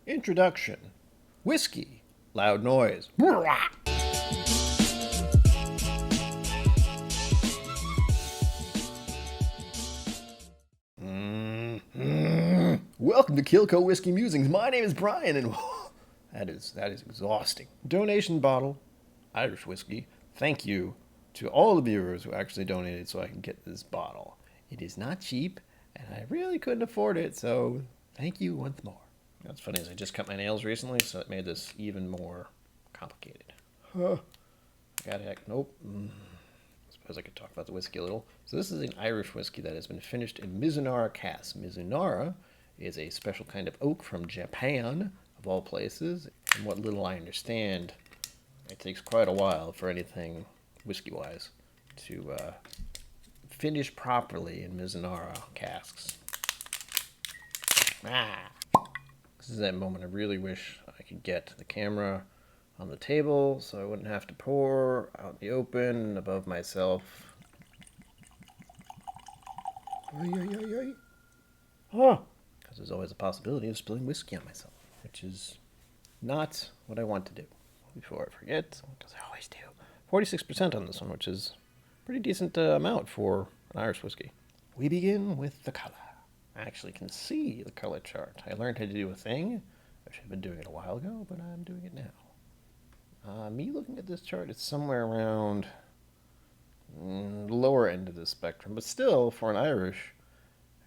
Introduction. Whiskey. Loud noise. Welcome to KIllco Whiskey Musings. My name is Brian, and that is exhausting. Donation bottle, Irish whiskey. Thank you to all the viewers who actually donated so I can get this bottle. It is not cheap, and I really couldn't afford it, so thank you once more. What's funny is I just cut my nails recently, so it made this even more complicated. I gotta nope. Suppose I could talk about the whiskey a little. So this is an Irish whiskey that has been finished in Mizunara casks. Mizunara is a special kind of oak from Japan, of all places. And what little I understand, it takes quite a while for anything whiskey-wise to finish properly in Mizunara casks. This is that moment I really wish I could get the camera on the table so I wouldn't have to pour out in the open above myself. Because there's always a possibility of spilling whiskey on myself, which is not what I want to do. Before I forget, because I always do, 46% on this one, which is a pretty decent amount for an Irish whiskey. We begin with the color. I actually can see the color chart. I learned how to do a thing. I should have been doing it a while ago, but I'm doing it now. Me looking at this chart, it's somewhere around the lower end of the spectrum, but still, for an Irish,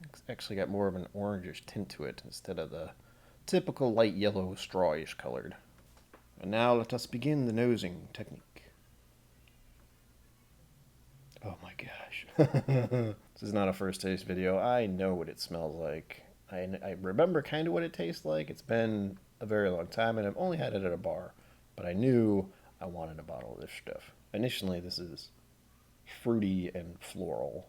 it's actually got more of an orangish tint to it instead of the typical light yellow strawish colored. And now let us begin the nosing technique. Oh my gosh. This is not a first taste video. I know what it smells like. I remember kind of what it tastes like. It's been a very long time, and I've only had it at a bar. But I knew I wanted a bottle of this stuff. Initially, this is fruity and floral.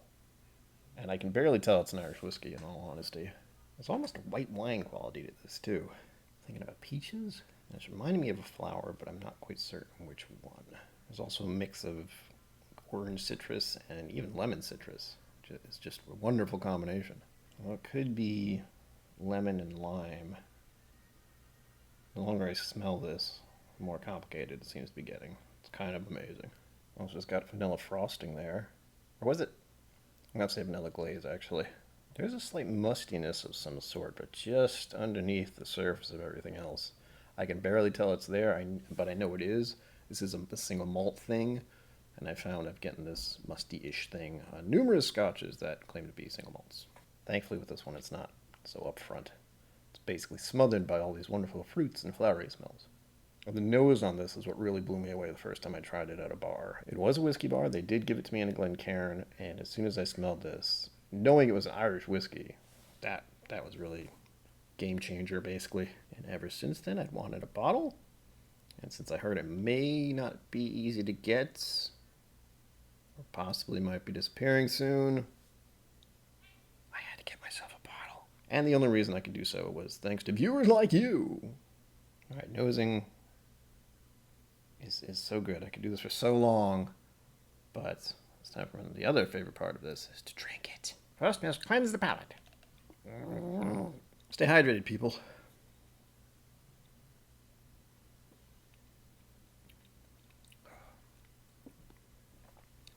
And I can barely tell it's an Irish whiskey, in all honesty. There's almost a white wine quality to this, too. Thinking about peaches? It's reminding me of a flower, but I'm not quite certain which one. There's also a mix of orange citrus and even lemon citrus. It's just a wonderful combination. Well, it could be lemon and lime. The longer I smell this, the more complicated it seems to be getting. It's kind of amazing. Also, it's got vanilla frosting there. Or was it? I'm going to say vanilla glaze, actually. There's a slight mustiness of some sort, but just underneath the surface of everything else. I can barely tell it's there, but I know it is. This is a single malt thing, and I found I'm getting this musty-ish thing on numerous scotches that claim to be single malts. Thankfully, with this one, it's not so upfront. It's basically smothered by all these wonderful fruits and flowery smells. The nose on this is what really blew me away the first time I tried it at a bar. It was a whiskey bar. They did give it to me in a Glencairn, and as soon as I smelled this, knowing it was an Irish whiskey, that was really game changer, basically. And ever since then, I'd wanted a bottle. And since I heard it may not be easy to get, or possibly might be disappearing soon, I had to get myself a bottle. And the only reason I could do so was thanks to viewers like you. All right, nosing is so good. I could do this for so long, but it's time for the other favorite part of this is to drink it. First, we must cleanse the palate. Stay hydrated, people.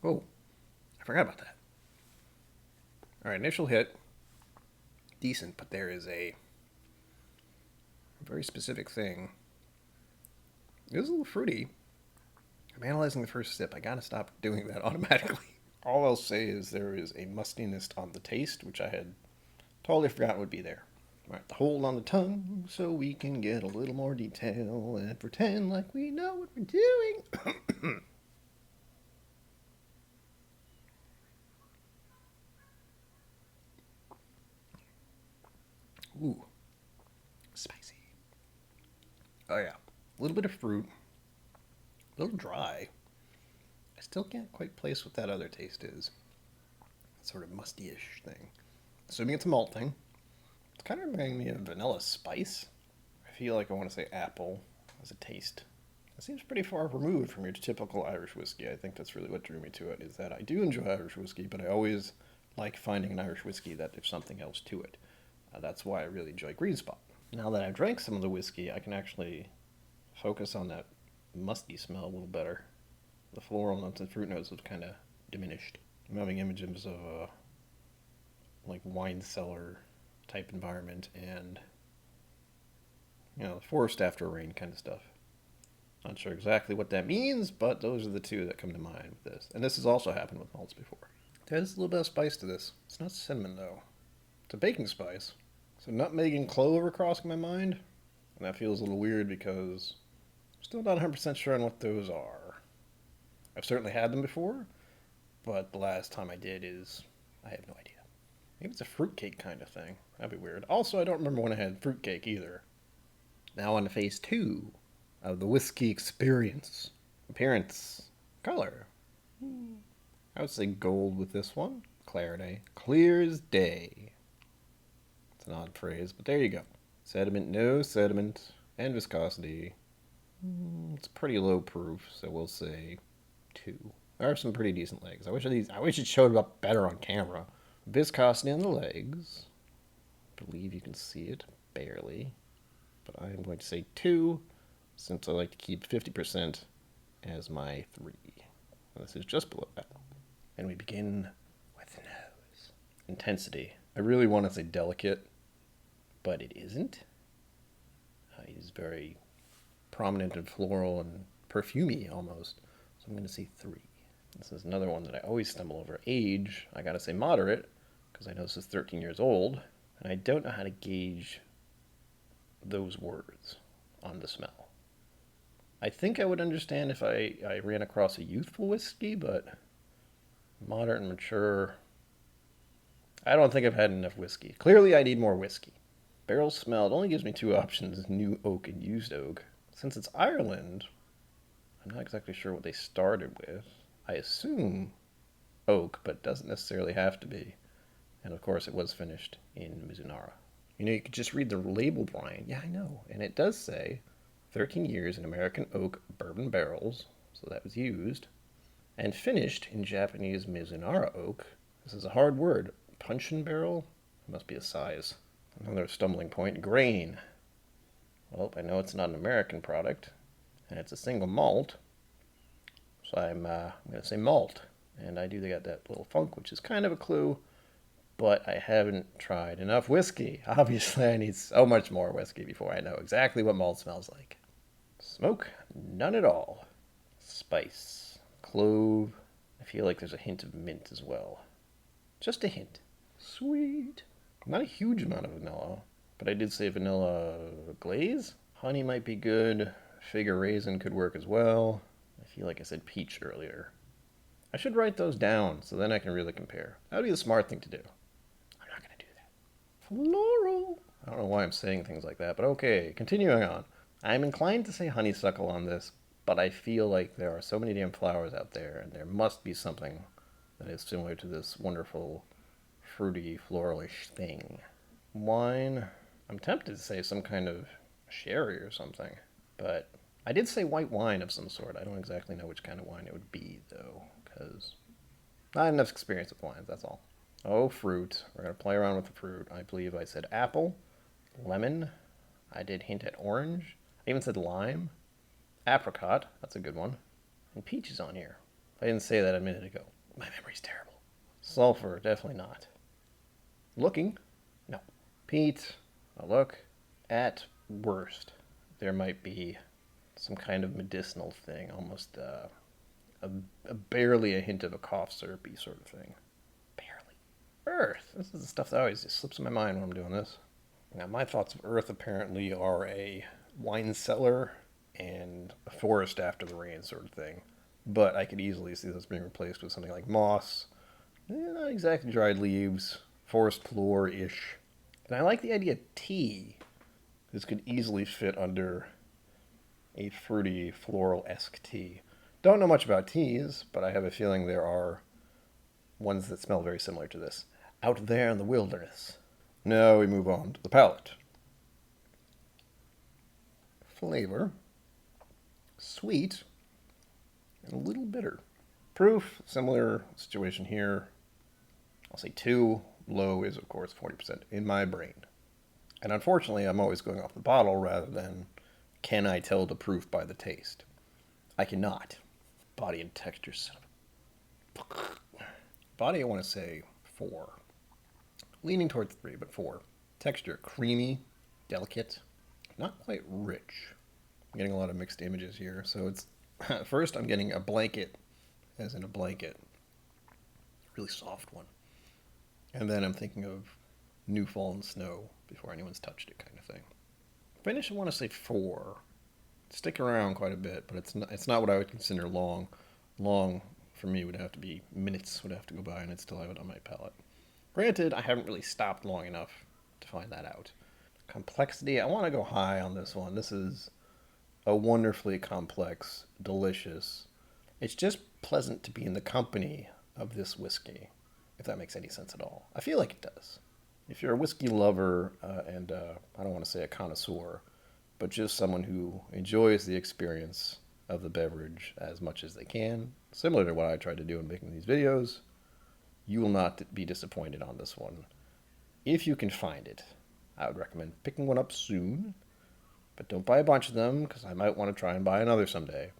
Oh, I forgot about that. All right, initial hit, decent, but there is a very specific thing. It was a little fruity. I'm analyzing the first sip. I gotta stop doing that automatically. All I'll say is there is a mustiness on the taste, which I had totally forgotten would be there. All right, the hold on the tongue so we can get a little more detail and pretend like we know what we're doing. Ooh, spicy. Oh yeah, a little bit of fruit, a little dry. I still can't quite place what that other taste is. Sort of musty-ish thing. Assuming it's a malt thing. It's kind of reminding me of vanilla spice. I feel like I want to say apple as a taste. It seems pretty far removed from your typical Irish whiskey. I think that's really what drew me to it, is that I do enjoy Irish whiskey, but I always like finding an Irish whiskey that there's something else to it. That's why I really enjoy Green Spot. Now that I've drank some of the whiskey, I can actually focus on that musky smell a little better. The floral notes and fruit notes have kind of diminished. I'm having images of a like wine cellar type environment and forest after rain kind of stuff. Not sure exactly what that means, but those are the two that come to mind with this. And this has also happened with malts before. There's a little bit of spice to this. It's not cinnamon though. It's a baking spice. So nutmeg and clove are crossing my mind, and that feels a little weird because I'm still not 100% sure on what those are. I've certainly had them before, but the last time I did I have no idea. Maybe it's a fruitcake kind of thing. That'd be weird. Also, I don't remember when I had fruitcake either. Now on to phase 2 of the whiskey experience. Appearance. Color. I would say gold with this one. Clarity. Clear as day. It's an odd phrase, but there you go. Sediment, no sediment. And viscosity. It's pretty low proof, so we'll say 2. There are some pretty decent legs. I wish it showed up better on camera. Viscosity on the legs. I believe you can see it, barely. But I'm going to say 2, since I like to keep 50% as my 3. This is just below that. And we begin with the nose. Intensity. I really want to say delicate, but it isn't. It is very prominent and floral and perfumey almost. So I'm going to say 3. This is another one that I always stumble over. Age, I gotta say moderate, because I know this is 13 years old, and I don't know how to gauge those words on the smell. I think I would understand if I ran across a youthful whiskey, but moderate and mature, I don't think I've had enough whiskey. Clearly I need more whiskey. Barrel smell, it only gives me 2 options, new oak and used oak. Since it's Ireland, I'm not exactly sure what they started with. I assume oak, but doesn't necessarily have to be. And of course, it was finished in Mizunara. You could just read the label, Brian. Yeah, I know. And it does say 13 years in American oak bourbon barrels, so that was used, and finished in Japanese Mizunara oak. This is a hard word. Puncheon barrel? It must be a size. Another stumbling point. Grain. Well, I know it's not an American product, and it's a single malt. So I'm going to say malt. And I do get that little funk, which is kind of a clue, but I haven't tried enough whiskey. Obviously, I need so much more whiskey before I know exactly what malt smells like. Smoke, none at all. Spice, clove. I feel like there's a hint of mint as well. Just a hint. Sweet. Not a huge amount of vanilla, but I did say vanilla glaze. Honey might be good. Fig or raisin could work as well. I feel like I said peach earlier. I should write those down so then I can really compare. That would be the smart thing to do. I'm not going to do that. Floral. I don't know why I'm saying things like that, but okay. Continuing on. I'm inclined to say honeysuckle on this, but I feel like there are so many damn flowers out there, and there must be something that is similar to this wonderful, fruity, floralish thing. Wine. I'm tempted to say some kind of sherry or something, but I did say white wine of some sort. I don't exactly know which kind of wine it would be, though, because not enough experience with wines, that's all. Oh, fruit. We're going to play around with the fruit. I believe I said apple, lemon. I did hint at orange. I even said lime. Apricot. That's a good one. And peach is on here. I didn't say that a minute ago. My memory's terrible. Sulfur. Definitely not. Looking. No. Peat. A look. At worst, there might be some kind of medicinal thing, almost barely a hint of a cough syrupy sort of thing. Barely. Earth. This is the stuff that always just slips in my mind when I'm doing this. Now, my thoughts of earth apparently are a wine cellar and a forest after the rain sort of thing. But I could easily see this being replaced with something like moss, not exactly dried leaves, forest floor-ish. And I like the idea of tea. This could easily fit under a fruity, floral-esque tea. Don't know much about teas, but I have a feeling there are ones that smell very similar to this. Out there in the wilderness. Now we move on to the palate. Flavor. Sweet. And a little bitter. Proof, similar situation here. I'll say 2. Low is, of course, 40% in my brain. And unfortunately, I'm always going off the bottle rather than can I tell the proof by the taste. I cannot. Body and texture, son of a... Body, I want to say 4. Leaning towards 3, but 4. Texture, creamy, delicate, not quite rich. I'm getting a lot of mixed images here. So it's, first I'm getting a blanket, as in a blanket. Really soft one. And then I'm thinking of new fallen snow before anyone's touched it kind of thing. Finish, I want to say 4. Stick around quite a bit, but it's not what I would consider long. Long for me would have to be minutes would have to go by and I'd still have it on my palate. Granted, I haven't really stopped long enough to find that out. Complexity, I want to go high on this one. This is a wonderfully complex, delicious. It's just pleasant to be in the company of this whiskey, if that makes any sense at all. I feel like it does. If you're a whiskey lover and I don't want to say a connoisseur, but just someone who enjoys the experience of the beverage as much as they can, similar to what I tried to do in making these videos, you will not be disappointed on this one. If you can find it, I would recommend picking one up soon, but don't buy a bunch of them because I might want to try and buy another someday.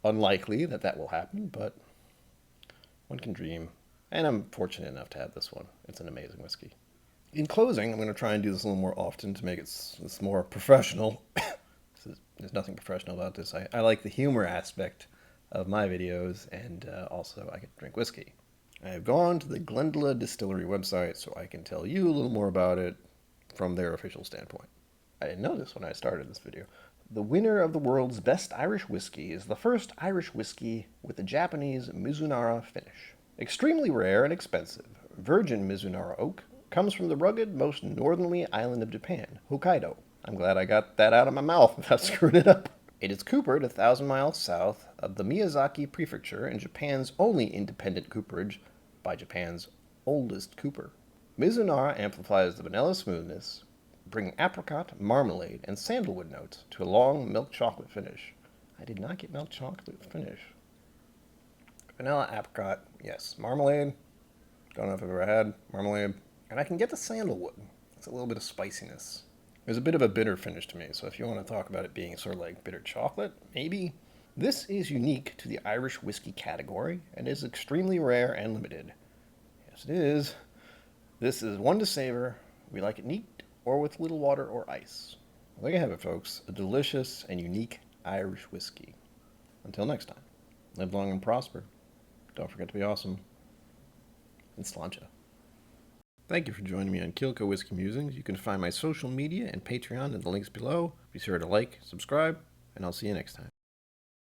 Unlikely that that will happen, but one can dream. And I'm fortunate enough to have this one. It's an amazing whiskey. In closing, I'm going to try and do this a little more often to make it more professional. There's nothing professional about this. I like the humor aspect of my videos, and also I get to drink whiskey. I have gone to the Glendalough distillery website so I can tell you a little more about it from their official standpoint. I didn't know this when I started this video. The winner of the world's best Irish whiskey is the first Irish whiskey with a Japanese Mizunara finish. Extremely rare and expensive, virgin Mizunara oak comes from the rugged, most northerly island of Japan, Hokkaido. I'm glad I got that out of my mouth without screwing it up. It is coopered 1,000 miles south of the Miyazaki Prefecture in Japan's only independent cooperage by Japan's oldest cooper. Mizunara amplifies the vanilla smoothness, bringing apricot, marmalade, and sandalwood notes to a long milk chocolate finish. I did not get milk chocolate finish. Vanilla, apricot, yes. Marmalade, don't know if I've ever had marmalade. And I can get the sandalwood. It's a little bit of spiciness. There's a bit of a bitter finish to me, so if you want to talk about it being sort of like bitter chocolate, maybe. This is unique to the Irish whiskey category and is extremely rare and limited. Yes, it is. This is one to savor. We like it neat or with little water or ice. Well, there you have it, folks. A delicious and unique Irish whiskey. Until next time, live long and prosper. Don't forget to be awesome. And sláinte. Thank you for joining me on KIllco Whiskey Musings. You can find my social media and Patreon in the links below. Be sure to like, subscribe, and I'll see you next time.